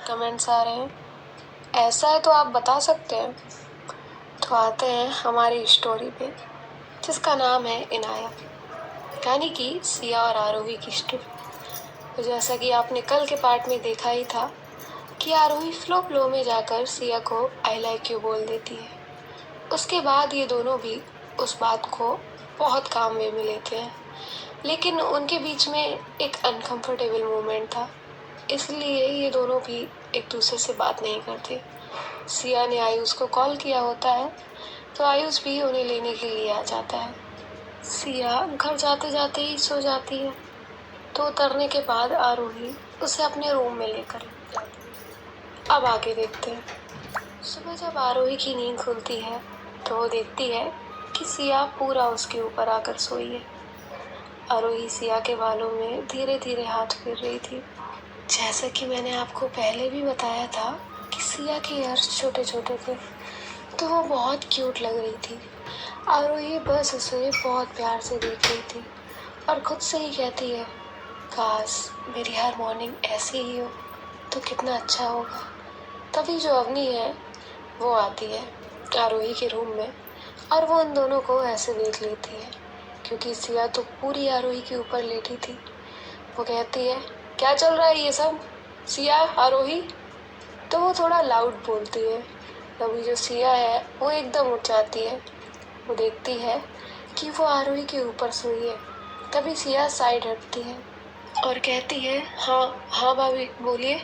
Comments आ रहे हैं। ऐसा है तो आप बता सकते हैं। तो आते हैं हमारी स्टोरी पे, जिसका नाम है इनाया, यानी कि सिया और आरोही की स्टोरी। तो जैसा कि आपने कल के पार्ट में देखा ही था कि आरोही फ्लो फ्लो में जाकर सिया को आई लाइक यू बोल देती है। उसके बाद ये दोनों भी उस बात को बहुत काम में लेते हैं, लेकिन उनके बीच में एक अनकंफर्टेबल मोमेंट था, इसलिए ये दोनों भी एक दूसरे से बात नहीं करते। सिया ने आयुष को कॉल किया होता है, तो आयुष भी उन्हें लेने के लिए आ जाता है। सिया घर जाते जाते ही सो जाती है, तो उतरने के बाद आरोही उसे अपने रूम में लेकर जाती है। अब आगे देखते हैं। सुबह जब आरोही की नींद खुलती है, तो वो देखती है कि सिया पूरा उसके ऊपर आकर सोई है। आरोही सिया के बालों में धीरे धीरे हाथ फेर रही थी। जैसा कि मैंने आपको पहले भी बताया था कि सिया के ईयर्स छोटे छोटे थे, तो वो बहुत क्यूट लग रही थी। आरोही बस उसे बहुत प्यार से देख रही थी और खुद से ही कहती है, काश मेरी हर मॉर्निंग ऐसी ही हो तो कितना अच्छा होगा। तभी जो अवनी है वो आती है आरोही के रूम में, और वो उन दोनों को ऐसे देख लेती है, क्योंकि सिया तो पूरी आरोही के ऊपर लेटी थी। वो कहती है, क्या चल रहा है ये सब सिया, आरोही? तो वो थोड़ा लाउड बोलती है। तभी जो सिया है वो एकदम उठ जाती है। वो देखती है कि वो आरोही के ऊपर सोई है। तभी सिया साइड हटती है और कहती है, हाँ हाँ भाभी बोलिए।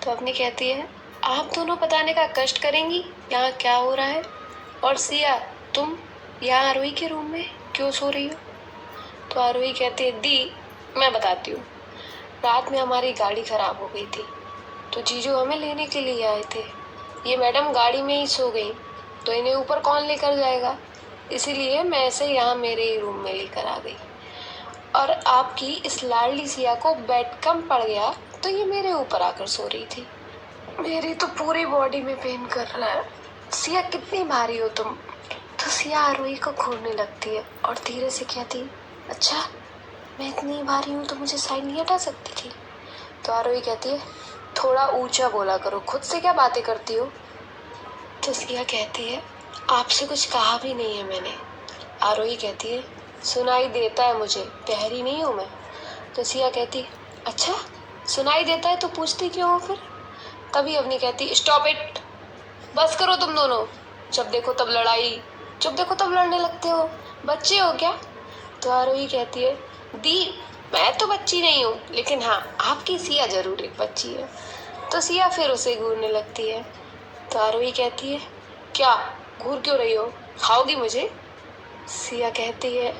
तो अपनी कहती है, आप दोनों बताने का कष्ट करेंगी यहाँ क्या हो रहा है, और सिया तुम यहाँ आरोही के रूम में क्यों सो रही हो? तो आरोही कहती है, दी मैं बताती हूँ। रात में हमारी गाड़ी खराब हो गई थी, तो जीजू हमें लेने के लिए आए थे। ये मैडम गाड़ी में ही सो गई, तो इन्हें ऊपर कौन लेकर जाएगा, इसीलिए मैं ऐसे यहाँ मेरे ही रूम में लेकर आ गई। और आपकी इस लाडली सिया को बेड कम पड़ गया, तो ये मेरे ऊपर आकर सो रही थी। मेरी तो पूरी बॉडी में पेन कर रहा है। सिया कितनी भारी हो तुम? तो सिया आरोही को घूरने लगती है और धीरे से कहती, अच्छा मैं इतनी भारी हूँ तो मुझे साइड नहीं हटा सकती थी? तो आरोही कहती है, थोड़ा ऊंचा बोला करो, खुद से क्या बातें करती हो? तो सिया कहती है, आपसे कुछ कहा भी नहीं है मैंने। आरोही कहती है, सुनाई देता है मुझे, बहरी नहीं हूँ मैं। तो सिया कहती, अच्छा सुनाई देता है तो पूछती क्यों हो फिर? तभी अवनी कहती, स्टॉप इट, बस करो तुम दोनों, जब देखो तब लड़ाई, जब देखो तब लड़ने लगते हो, बच्चे हो क्या? तो आरोही कहती है, दी मैं तो बच्ची नहीं हूँ, लेकिन हाँ आपकी सिया जरूर एक बच्ची है। तो सिया फिर उसे घूरने लगती है। तो आरोही कहती है, क्या घूर क्यों रही हो, खाओगी मुझे? सिया कहती है,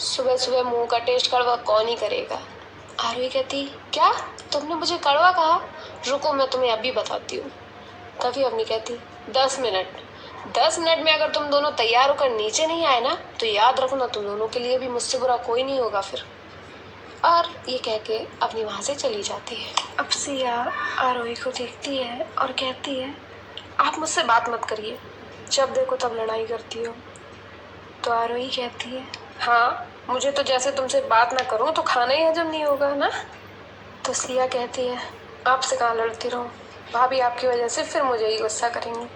सुबह सुबह मुंह का टेस्ट कड़वा कौन ही करेगा? आरोही कहती, क्या तुमने मुझे कड़वा कहा? रुको मैं तुम्हें अभी बताती हूँ। तभी अवनी कहती, 10 मिनट, 10 मिनट में अगर तुम दोनों तैयार होकर नीचे नहीं आए ना, तो याद रखना तुम दोनों के लिए भी मुझसे बुरा कोई नहीं होगा फिर। और ये कह के अपनी वहां से चली जाती है। अब सिया आरोही को देखती है और कहती है, आप मुझसे बात मत करिए, जब देखो तब लड़ाई करती हो। तो आरोही कहती है, हाँ मुझे तो जैसे तुमसे बात ना करूं तो खाना ही हजम नहीं होगा ना? तो सिया कहती है, आपसे कहाँ लड़ती रहूं, भाभी आपकी वजह से फिर मुझे ही गुस्सा करेंगी।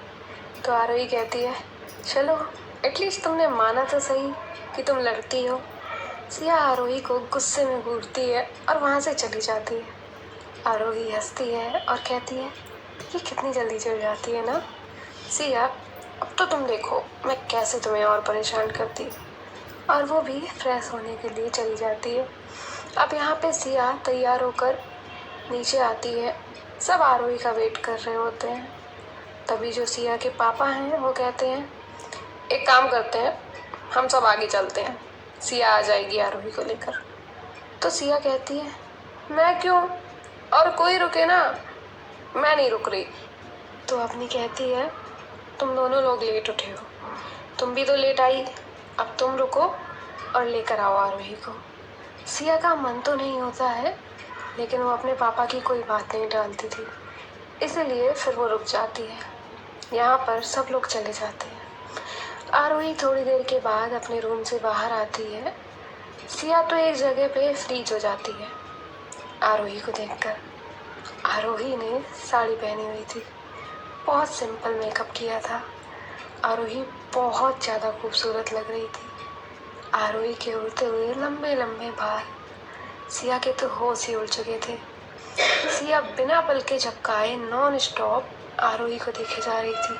तो आरोही कहती है, चलो एटलीस्ट तुमने माना तो सही कि तुम लड़ती हो। सिया आरोही को गुस्से में घूरती है और वहाँ से चली जाती है। आरोही हंसती है और कहती है, ये कितनी जल्दी चल जाती है ना सिया, अब तो तुम देखो मैं कैसे तुम्हें और परेशान करती। और वो भी फ्रेश होने के लिए चली जाती है। अब यहाँ पे सिया तैयार होकर नीचे आती है। सब आरोही का वेट कर रहे होते हैं। तभी जो सिया के पापा हैं वो कहते हैं, एक काम करते हैं, हम सब आगे चलते हैं, सिया आ जाएगी आरोही को लेकर। तो सिया कहती है, मैं क्यों, और कोई रुके ना, मैं नहीं रुक रही। तो अपनी कहती है, तुम दोनों लोग लेट उठे हो, तुम भी तो लेट आई, अब तुम रुको और लेकर आओ आरोही को। सिया का मन तो नहीं होता है, लेकिन वो अपने पापा की कोई बात नहीं टालती थी, इसलिए फिर वो रुक जाती है। यहाँ पर सब लोग चले जाते हैं। आरोही थोड़ी देर के बाद अपने रूम से बाहर आती है। सिया तो एक जगह पे फ्रीज हो जाती है आरोही को देखकर। आरोही ने साड़ी पहनी हुई थी, बहुत सिंपल मेकअप किया था। आरोही बहुत ज़्यादा खूबसूरत लग रही थी। आरोही के उड़ते हुए लंबे लंबे बाल सिया के तो होश ही उड़ चुके थे। सिया बिना पल के झपकाए नॉन स्टॉप आरोही को देखे जा रही थी।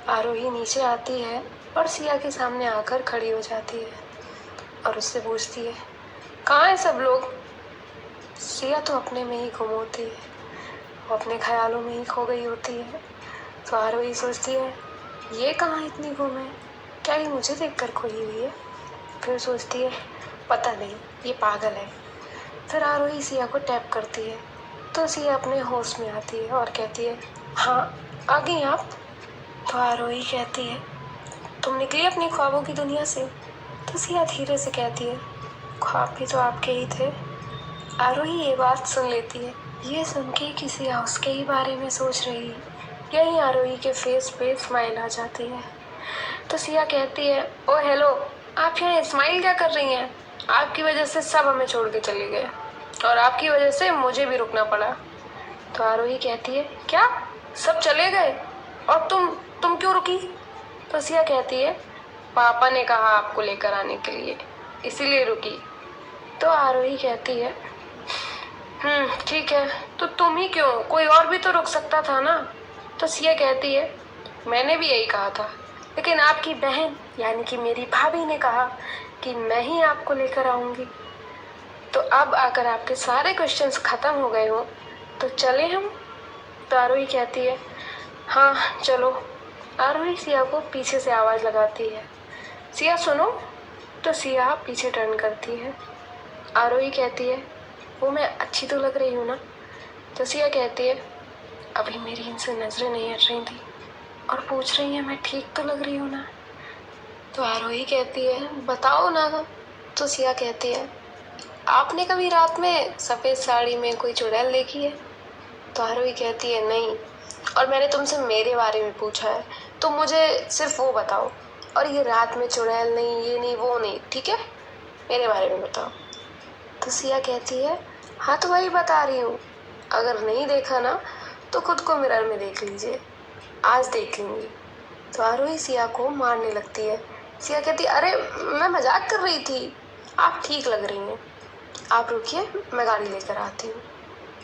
आरोही नीचे आती है और सिया के सामने आकर खड़ी हो जाती है और उससे पूछती है, कहाँ है सब लोग? सिया तो अपने में ही गुम होती है, वो अपने ख्यालों में ही खो गई होती है। तो आरोही सोचती है, ये कहाँ इतनी गुम है, क्या ये मुझे देखकर खोई हुई है? फिर सोचती है, पता नहीं, ये पागल है। फिर आरोही सिया को टैप करती है तो सिया अपने होश में आती है और कहती है, हाँ आ गई आप? तो आरोही कहती है, तुम निकली अपनी ख्वाबों की दुनिया से? तो सिया धीरे से कहती है, ख्वाब भी तो आपके ही थे। आरोही ये बात सुन लेती है। ये सुन के कि सिया उसके ही बारे में सोच रही है, यही आरोही के फेस पे स्माइल आ जाती है। तो सिया कहती है, ओ हेलो, आप यहाँ स्माइल क्या कर रही हैं? आपकी वजह से सब हमें छोड़ के चले गए और आपकी वजह से मुझे भी रुकना पड़ा। तो आरोही कहती है, क्या सब चले गए और तुम क्यों रुकी? तो सिया कहती है, पापा ने कहा आपको लेकर आने के लिए, इसीलिए रुकी। तो आरोही कहती है, ठीक है, तो तुम ही क्यों, कोई और भी तो रुक सकता था ना? तो सिया कहती है, मैंने भी यही कहा था, लेकिन आपकी बहन यानी कि मेरी भाभी ने कहा कि मैं ही आपको लेकर आऊंगी। तो अब अगर आपके सारे क्वेश्चंस खत्म हो गए हो तो चले हम? तो आरोही कहती है, हाँ चलो। आरोही सिया को पीछे से आवाज़ लगाती है, सिया सुनो। तो सिया पीछे टर्न करती है। आरोही कहती है, वो मैं अच्छी तो लग रही हूँ ना? तो सिया कहती है, अभी मेरी इनसे नजरें नहीं हट रही थी और पूछ रही है मैं ठीक तो लग रही हूँ ना? तो आरोही कहती है, बताओ ना। तो सिया कहती है, आपने कभी रात में सफ़ेद साड़ी में कोई चुड़ैल देखी है? तो आरोही कहती है, नहीं, और मैंने तुमसे मेरे बारे में पूछा है, तो मुझे सिर्फ वो बताओ, और ये रात में चुड़ैल नहीं, ये नहीं, वो नहीं, ठीक है, मेरे बारे में बताओ। तो सिया कहती है, हाँ तो वही बता रही हूँ, अगर नहीं देखा ना तो खुद को मिरर में देख लीजिए, आज देख लूँगी। तो आरोही सिया को मारने लगती है। सिया कहती है, अरे मैं मजाक कर रही थी, आप ठीक लग रही हैं, आप रुकिए, मैं गाड़ी लेकर आती हूँ।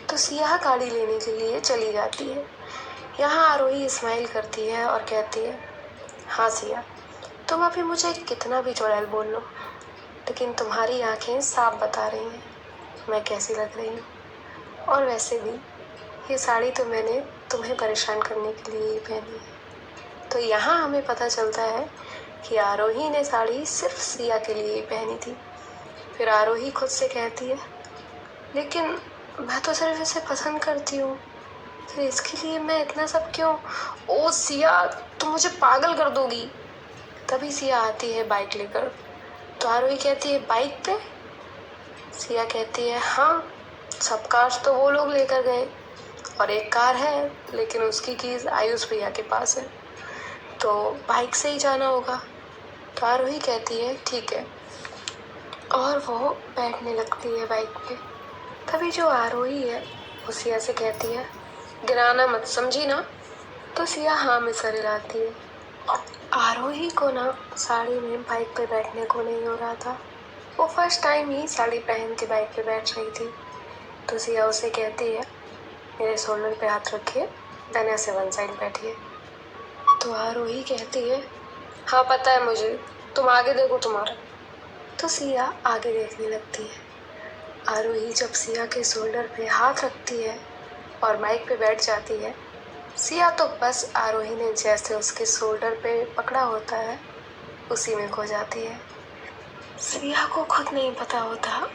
तो सिया गाड़ी लेने के लिए चली जाती है। यहाँ आरोही स्माइल करती है और कहती है, हाँ सिया, तुम अभी मुझे कितना भी चुड़ैल बोल लो, लेकिन तुम्हारी आंखें साफ बता रही हैं मैं कैसी लग रही हूँ। और वैसे भी ये साड़ी तो मैंने तुम्हें परेशान करने के लिए ही पहनी है। तो यहाँ हमें पता चलता है कि आरोही ने साड़ी सिर्फ सिया के लिए ही पहनी थी। फिर आरोही खुद से कहती है, लेकिन मैं तो सिर्फ इसे पसंद करती हूँ, फिर इसके लिए मैं इतना सब क्यों? ओ सिया, तुम मुझे पागल कर दोगी। तभी सिया आती है बाइक लेकर। तो आरोही कहती है, बाइक पे? सिया कहती है, हाँ, सब कार्स तो वो लोग लेकर गए और एक कार है, लेकिन उसकी कीज आयुष भैया के पास है, तो बाइक से ही जाना होगा। तो आरोही कहती है, ठीक है, और वो बैठने लगती है बाइक पे। तभी जो आरोही है वो सिया से कहती है, गिराना मत, समझी ना? तो सिया हाँ में सर हिलाती है। आरोही को ना साड़ी में बाइक पे बैठने को नहीं हो रहा था, वो फर्स्ट टाइम ही साड़ी पहन के बाइक पे बैठ रही थी। तो सिया उसे कहती है, मेरे शोल्डर पे हाथ रखिए, देन ऐसे वन साइड बैठिए। तो आरोही कहती है, हाँ पता है मुझे, तुम आगे देखो तुम्हारा। तो सिया आगे देखने लगती है। आरोही जब सिया के शोल्डर पे हाथ रखती है और बाइक पे बैठ जाती है, सिया तो बस आरोही ने जैसे उसके शोल्डर पे पकड़ा होता है उसी में खो जाती है। सिया को खुद नहीं पता होता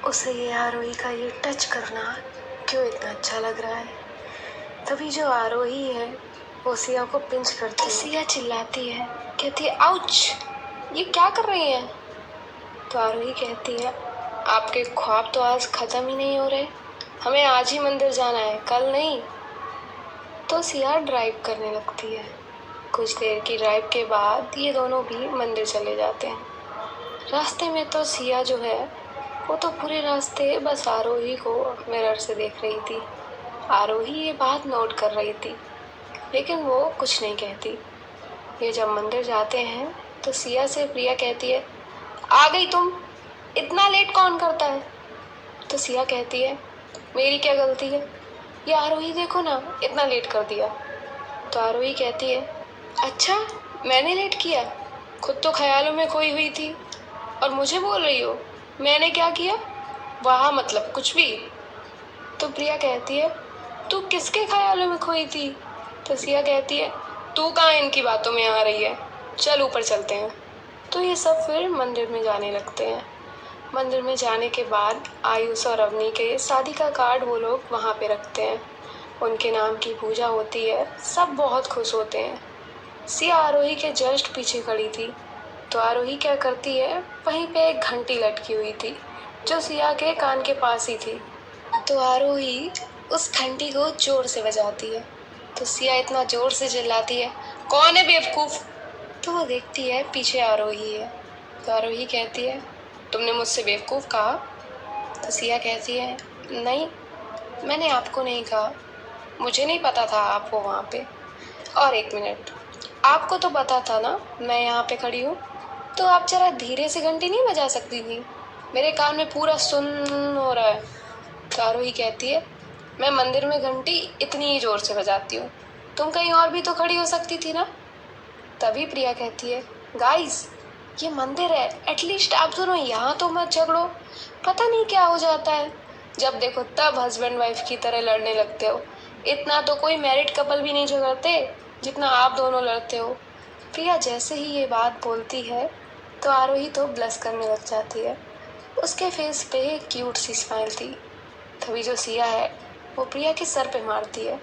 उसे ये आरोही का ये टच करना क्यों इतना अच्छा लग रहा है। तभी जो आरोही है वो सिया को पिंच करती है। सिया चिल्लाती है, कहती है, आउच, ये क्या कर रही है? तो आरोही कहती है, आपके ख्वाब तो आज ख़त्म ही नहीं हो रहे, हमें आज ही मंदिर जाना है, कल नहीं। तो सिया ड्राइव करने लगती है। कुछ देर की ड्राइव के बाद ये दोनों भी मंदिर चले जाते हैं। रास्ते में तो सिया जो है वो तो पूरे रास्ते बस आरोही को मिरर से देख रही थी। आरोही ये बात नोट कर रही थी, लेकिन वो कुछ नहीं कहती। ये जब मंदिर जाते हैं तो सिया से प्रिया कहती है, आ गई तुम, इतना लेट कौन करता है? तो सिया कहती है, मेरी क्या गलती है, ये आरोही देखो ना, इतना लेट कर दिया। तो आरोही कहती है, अच्छा, मैंने लेट किया? खुद तो ख्यालों में खोई हुई थी और मुझे बोल रही हो मैंने क्या किया? वाह, मतलब कुछ भी। तो प्रिया कहती है, तू किसके ख्यालों में खोई थी? तो सिया कहती है, तू कहाँ इनकी बातों में आ रही है, चल ऊपर चलते हैं। तो ये सब फिर मंदिर में जाने लगते हैं। मंदिर में जाने के बाद आयुष और अवनी के शादी का कार्ड वो लोग वहाँ पे रखते हैं। उनके नाम की पूजा होती है, सब बहुत खुश होते हैं। सिया आरोही के जस्ट पीछे खड़ी थी। तो आरोही क्या करती है, वहीं पे एक घंटी लटकी हुई थी जो सिया के कान के पास ही थी। तो आरोही उस घंटी को जोर से बजाती है। तो सिया इतना जोर से चिल्लाती है, कौन है बेवकूफ? तो वो देखती है पीछे आरोही है। तो आरोही कहती है, तुमने मुझसे बेवकूफ कहा? तो सिया कहती है, नहीं, मैंने आपको नहीं कहा, मुझे नहीं पता था आप हो वहाँ पे। और एक मिनट, आपको तो पता था ना मैं यहाँ पे खड़ी हूँ, तो आप जरा धीरे से घंटी नहीं बजा सकती थी? मेरे कान में पूरा सुन हो रहा है। तो आरोही कहती है, मैं मंदिर में घंटी इतनी ही जोर से बजाती हूँ, तुम कहीं और भी तो खड़ी हो सकती थी ना? तभी प्रिया कहती है, गाइस, ये मंदिर है, एटलीस्ट आप दोनों यहाँ तो मत झगड़ो, पता नहीं क्या हो जाता है, जब देखो तब हस्बैंड वाइफ की तरह लड़ने लगते हो। इतना तो कोई मैरिड कपल भी नहीं झगड़ते जितना आप दोनों लड़ते हो। प्रिया जैसे ही ये बात बोलती है तो आरोही तो ब्लश करने लग जाती है। उसके फेस पे एक क्यूट सी स्माइल थी। तभी जो सिया है वो प्रिया के सर पे मारती है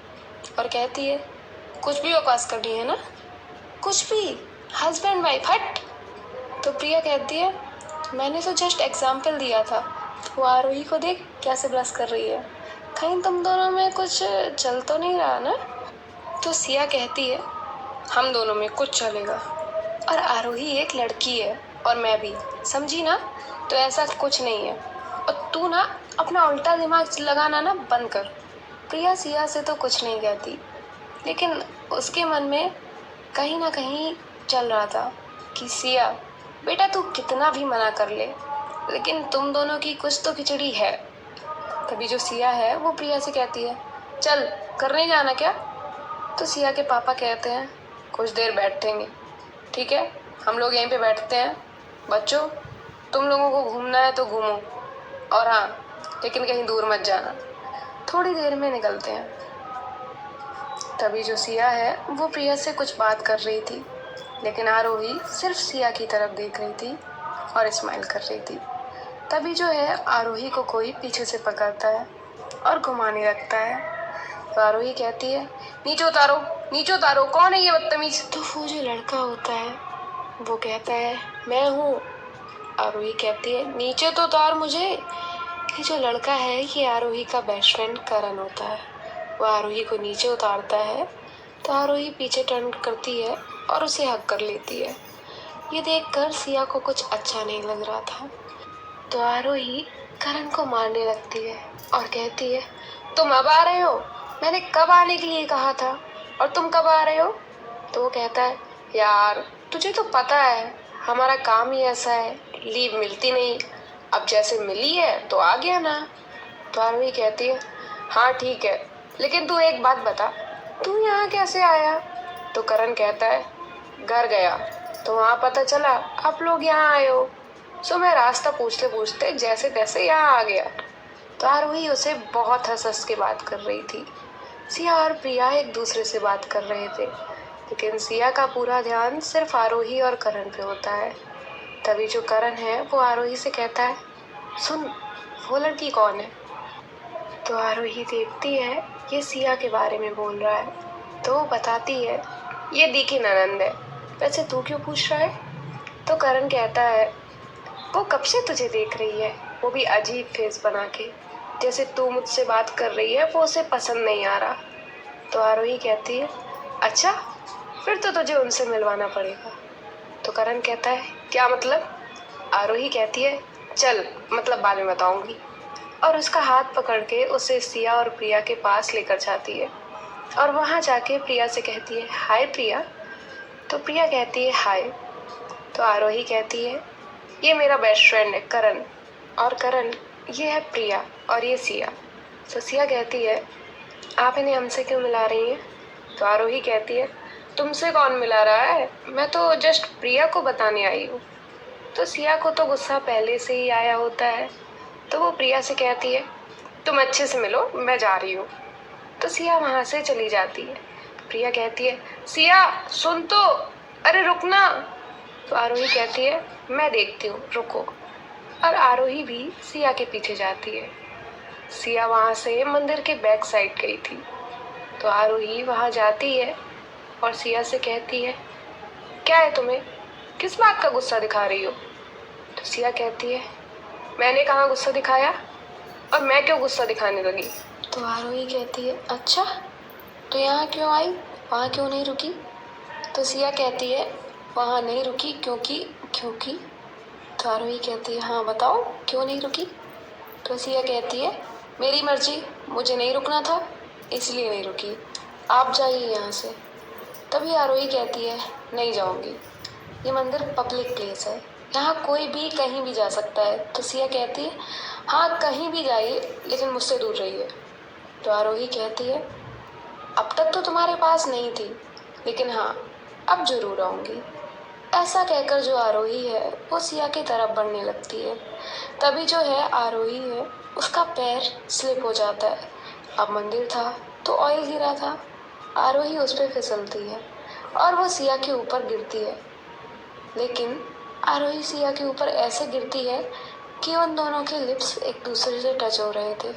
और कहती है, कुछ भी बकवास करनी है ना? कुछ भी, हस्बैंड वाइफ, हट। तो प्रिया कहती है, मैंने तो जस्ट एग्जाम्पल दिया था। वो आरोही को देख कैसे ब्लश कर रही है, कहीं तुम दोनों में कुछ चल तो नहीं रहा ना? तो सिया कहती है, हम दोनों में कुछ चलेगा, और आरोही एक लड़की है और मैं भी, समझी ना? तो ऐसा कुछ नहीं है, और तू ना अपना उल्टा दिमाग लगाना ना बंद कर। प्रिया सिया से तो कुछ नहीं कहती, लेकिन उसके मन में कहीं ना कहीं चल रहा था कि सिया बेटा, तू कितना भी मना कर ले, लेकिन तुम दोनों की कुछ तो खिचड़ी है। तभी जो सिया है वो प्रिया से कहती है, चल, करने जाना क्या? तो सिया के पापा कहते हैं, कुछ देर बैठेंगे। ठीक है, हम लोग यहीं पे बैठते हैं। बच्चों, तुम लोगों को घूमना है तो घूमो, और हाँ, लेकिन कहीं दूर मत जाना। थोड़ी देर में निकलते हैं। तभी जो सिया है वो प्रिया से कुछ बात कर रही थी, लेकिन आरोही सिर्फ सिया की तरफ देख रही थी और स्माइल कर रही थी। तभी जो है आरोही को कोई पीछे से पकड़ता है और घुमाने लगता है। तो आरोही कहती है, नीचे उतारो, नीचे उतारो, कौन है ये बदतमीज? तो वो जो लड़का होता है वो कहता है, मैं हूँ। आरोही कहती है, नीचे तो उतार मुझे। ये जो लड़का है ये आरोही का बेस्ट फ्रेंड करण होता है। वो आरोही को नीचे उतारता है तो आरोही पीछे टर्न करती है और उसे हक कर लेती है। ये देखकर सिया को कुछ अच्छा नहीं लग रहा था। तो आरोही करण को मारने लगती है और कहती है, तुम अब आ रहे हो? मैंने कब आने के लिए कहा था, और तुम कब आ रहे हो? तो वो कहता है, यार तुझे तो पता है हमारा काम ही ऐसा है, लीव मिलती नहीं, अब जैसे मिली है तो आ गया ना। तो आरोही कहती है, हाँ ठीक है, लेकिन तू एक बात बता, तू यहाँ कैसे आया? तो करण कहता है, घर गया तो वहाँ पता चला आप लोग यहाँ आए हो, सो मैं रास्ता पूछते पूछते जैसे तैसे यहाँ आ गया। तो आरोही उसे बहुत हंस हंस के बात कर रही थी। सिया और प्रिया एक दूसरे से बात कर रहे थे, लेकिन सिया का पूरा ध्यान सिर्फ आरोही और करण पे होता है। तभी जो करण है वो आरोही से कहता है, सुन, वो लड़की कौन है? तो आरोही देखती है ये सिया के बारे में बोल रहा है। तो वो बताती है, ये दी की ननंद है। वैसे तू क्यों पूछ रहा है? तो करण कहता है, वो कब से तुझे देख रही है, वो भी अजीब फेस बना के, जैसे तू मुझसे बात कर रही है वो उसे पसंद नहीं आ रहा। तो आरोही कहती है, अच्छा, फिर तो तुझे उनसे मिलवाना पड़ेगा। तो करण कहता है, क्या मतलब? आरोही कहती है, चल, मतलब बाद में बताऊंगी। और उसका हाथ पकड़ के उसे सिया और प्रिया के पास लेकर जाती है और वहाँ जाके प्रिया से कहती है, हाय प्रिया। तो प्रिया कहती है, हाय। तो आरोही कहती है, ये मेरा बेस्ट फ्रेंड है करण, और करण ये है प्रिया और ये सिया। तो सिया कहती है, आप इन्हें हमसे क्यों मिला रही हैं? तो आरोही कहती है, तुमसे कौन मिला रहा है, मैं तो जस्ट प्रिया को बताने आई हूँ। तो सिया को तो गुस्सा पहले से ही आया होता है, तो वो प्रिया से कहती है, तुम अच्छे से मिलो, मैं जा रही हूँ। तो सिया वहाँ से चली जाती है। प्रिया कहती है, सिया सुन तो, अरे रुकना। तो आरोही कहती है, मैं देखती हूँ, रुको। और आरोही भी सिया के पीछे जाती है। सिया वहाँ से मंदिर के बैक साइड गई थी। तो आरोही वहाँ जाती है और सिया से कहती है, क्या है तुम्हें, किस बात का गुस्सा दिखा रही हो? तो सिया कहती है, मैंने कहाँ गुस्सा दिखाया, और मैं क्यों गुस्सा दिखाने लगी? तो आरोही कहती है, अच्छा तो यहाँ क्यों आई, वहाँ क्यों नहीं रुकी? तो सिया कहती है, वहाँ नहीं रुकी क्योंकि क्योंकि तो आरोही कहती है, हाँ बताओ क्यों नहीं रुकी? तो सिया कहती है, मेरी मर्जी, मुझे नहीं रुकना था इसलिए नहीं रुकी, आप जाइए यहाँ से। तभी आरोही कहती है, नहीं जाऊँगी, ये मंदिर पब्लिक प्लेस है, यहाँ कोई भी कहीं भी जा सकता है। तो सिया कहती है, हाँ कहीं भी जाइए लेकिन मुझसे दूर रहिए। तो आरोही कहती है, अब तक तो तुम्हारे पास नहीं थी, लेकिन हाँ अब जरूर आऊँगी। ऐसा कहकर जो आरोही है वो सिया की तरफ बढ़ने लगती है। तभी जो है आरोही है उसका पैर स्लिप हो जाता है। अब मंदिर था तो ऑयल गिरा था, आरोही उस पर फिसलती है और वो सिया के ऊपर गिरती है। लेकिन आरोही सिया के ऊपर ऐसे गिरती है कि उन दोनों के लिप्स एक दूसरे से टच हो रहे थे।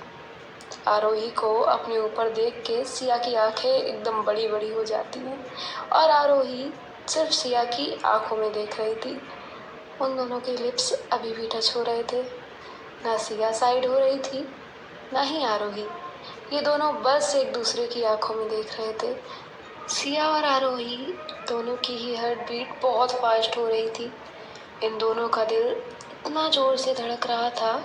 आरोही को अपने ऊपर देख के सिया की आंखें एकदम बड़ी बड़ी हो जाती हैं और आरोही सिर्फ सिया की आंखों में देख रही थी। उन दोनों के लिप्स अभी भी टच हो रहे थे। ना सिया साइड हो रही थी ना ही आरोही, ये दोनों बस एक दूसरे की आंखों में देख रहे थे। सिया और आरोही दोनों की ही हार्ट बीट बहुत फास्ट हो रही थी। इन दोनों का दिल इतना जोर से धड़क रहा था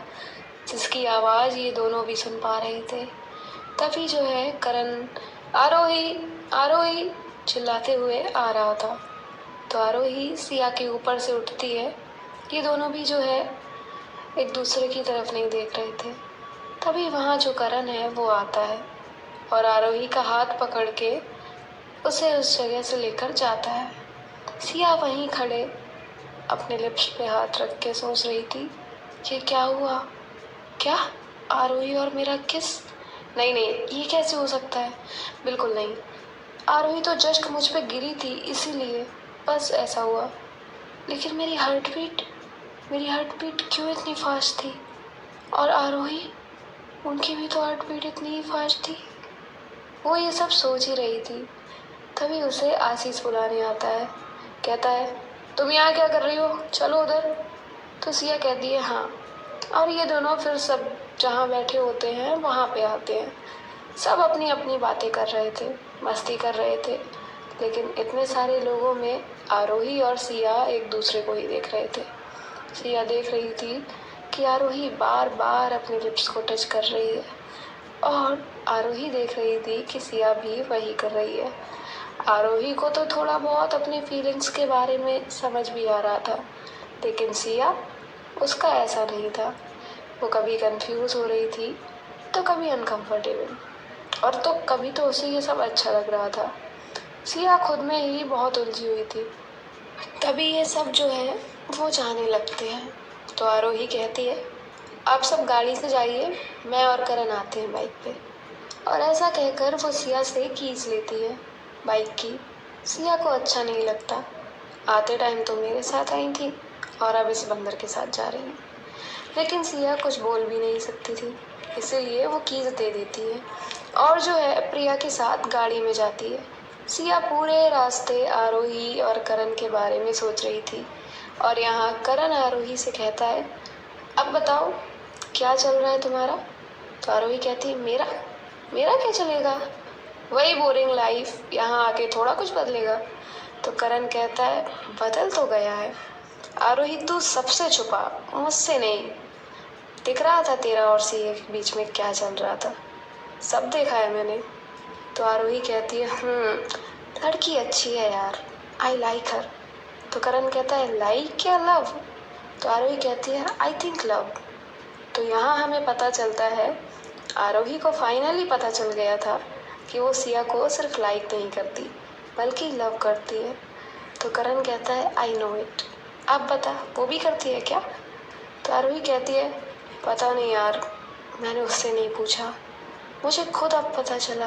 जिसकी आवाज़ ये दोनों भी सुन पा रहे थे। तभी जो है करण आरोही आरोही चिल्लाते हुए आ रहा था। तो आरोही सिया के ऊपर से उठती है। ये दोनों भी जो है एक दूसरे की तरफ नहीं देख रहे थे। तभी वहाँ जो करण है वो आता है और आरोही का हाथ पकड़ के उसे उस जगह से लेकर जाता है। सिया वहीं खड़े अपने लिप्स पे हाथ रख के सोच रही थी, ये क्या हुआ, क्या आरोही और मेरा किस? नहीं नहीं, ये कैसे हो सकता है, बिल्कुल नहीं। आरोही तो जस्ट मुझ पे गिरी थी इसीलिए बस ऐसा हुआ, लेकिन मेरी हार्ट बीट क्यों इतनी फास्ट थी? और आरोही, उनकी भी तो हार्ट बीट इतनी ही फास्ट थी। वो ये सब सोच ही रही थी। तभी उसे आशीष बुलाने आता है। कहता है, तुम यहाँ क्या कर रही हो, चलो उधर। तो सिया कहती है, हाँ। और ये दोनों फिर सब जहाँ बैठे होते हैं वहाँ पे आते हैं। सब अपनी अपनी बातें कर रहे थे, मस्ती कर रहे थे, लेकिन इतने सारे लोगों में आरोही और सिया एक दूसरे को ही देख रहे थे। सिया देख रही थी कि आरोही बार बार अपने लिप्स को टच कर रही है और आरोही देख रही थी कि सिया भी वही कर रही है। आरोही को तो थोड़ा बहुत अपनी फीलिंग्स के बारे में समझ भी आ रहा था, लेकिन सिया, उसका ऐसा नहीं था। वो कभी कंफ्यूज हो रही थी तो कभी अनकंफर्टेबल, और तो कभी तो उसे ये सब अच्छा लग रहा था। सिया खुद में ही बहुत उलझी हुई थी। तभी ये सब जो है वो जाने लगते हैं। तो आरोही कहती है, आप सब गाड़ी से जाइए, मैं और करण आते हैं बाइक पे। और ऐसा कहकर वो सिया से कीज लेती है बाइक की। सिया को अच्छा नहीं लगता, आते टाइम तो मेरे साथ आई थी और अब इस बंदर के साथ जा रही है। लेकिन सिया कुछ बोल भी नहीं सकती थी, इसीलिए वो कीज दे देती है और जो है प्रिया के साथ गाड़ी में जाती है। सिया पूरे रास्ते आरोही और करण के बारे में सोच रही थी और यहाँ करण आरोही से कहता है, अब बताओ क्या चल रहा है तुम्हारा? तो आरोही कहती है, मेरा मेरा क्या चलेगा, वही बोरिंग लाइफ, यहाँ आके थोड़ा कुछ बदलेगा। तो करण कहता है, बदल तो गया है आरोही, तू सबसे छुपा, मुझसे नहीं। दिख रहा था तेरा और सिया के बीच में क्या चल रहा था, सब देखा है मैंने। तो आरोही कहती है लड़की अच्छी है यार, आई लाइक हर। तो करण कहता है लाइक या लव? तो आरोही कहती है आई थिंक लव। तो यहाँ हमें पता चलता है, आरोही को फाइनली पता चल गया था कि वो सिया को सिर्फ लाइक नहीं करती बल्कि लव करती है। तो करण कहता है आई नो इट। अब बता, वो भी करती है क्या? तो आरोही कहती है पता नहीं यार, मैंने उससे नहीं पूछा, मुझे खुद अब पता चला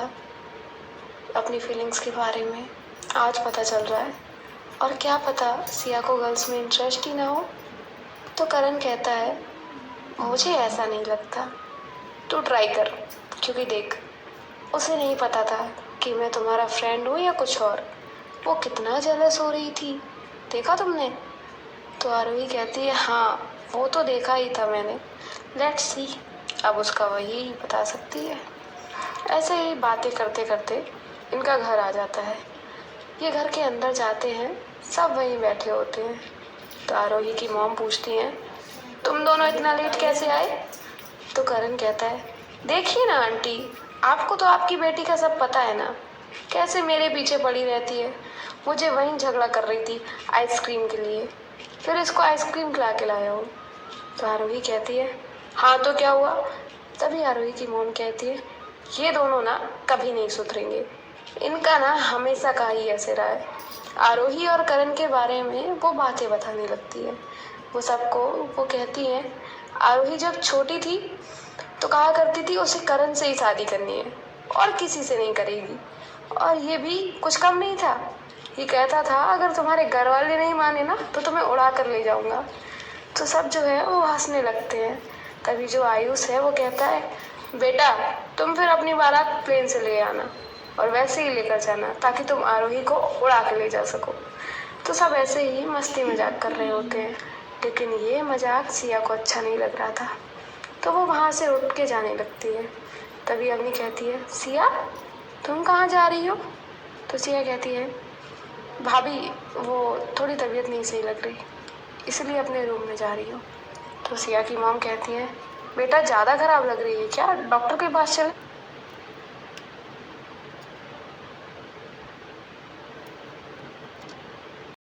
अपनी फीलिंग्स के बारे में, आज पता चल रहा है। और क्या पता सिया को गर्ल्स में इंटरेस्ट ही ना हो। तो करण कहता है मुझे ऐसा नहीं लगता, तू ट्राई कर, क्योंकि देख उसे नहीं पता था कि मैं तुम्हारा फ्रेंड हूँ या कुछ और। वो कितना जेलस हो रही थी, देखा तुमने? तो आरोही कहती है हाँ, वो तो देखा ही था मैंने, लेट्स सी, अब उसका वही बता सकती है। ऐसे ही बातें करते करते इनका घर आ जाता है। ये घर के अंदर जाते हैं, सब वहीं बैठे होते हैं। तो आरोही की मॉम पूछती हैं तुम दोनों इतना लेट कैसे आए? तो करण कहता है देखिए ना आंटी, आपको तो आपकी बेटी का सब पता है ना, कैसे मेरे पीछे पड़ी रहती है। मुझे वहीं झगड़ा कर रही थी आइसक्रीम के लिए, फिर इसको आइसक्रीम खिला के लाया हूँ। तो आरोही कहती है हाँ तो क्या हुआ? तभी आरोही की मॉम कहती है ये दोनों ना कभी नहीं सुधरेंगे, इनका ना हमेशा का ही ऐसे रहा है। आरोही और करण के बारे में वो बातें बताने लगती है। वो सबको वो कहती हैं आरोही जब छोटी थी तो कहा करती थी उसे करण से ही शादी करनी है और किसी से नहीं करेगी। और ये भी कुछ कम नहीं था, ये कहता था अगर तुम्हारे घर वाले नहीं माने ना तो तुम्हें उड़ा कर ले जाऊंगा। तो सब जो है वो हंसने लगते हैं। तभी जो आयुष है वो कहता है बेटा तुम फिर अपनी बारात प्लेन से ले आना और वैसे ही लेकर जाना ताकि तुम आरोही को उड़ा के ले जा सको। तो सब ऐसे ही मस्ती मजाक कर रहे होते हैं, लेकिन ये मजाक सिया को अच्छा नहीं लग रहा था। तो वो वहाँ से उठ के जाने लगती है। तभी अग्नि कहती है सिया तुम कहाँ जा रही हो? तो सिया कहती है भाभी वो थोड़ी तबीयत नहीं सही लग रही, इसलिए अपने रूम में जा रही हूँ। तो सिया की मॉम कहती है बेटा ज़्यादा खराब लग रही है क्या, डॉक्टर के पास चले?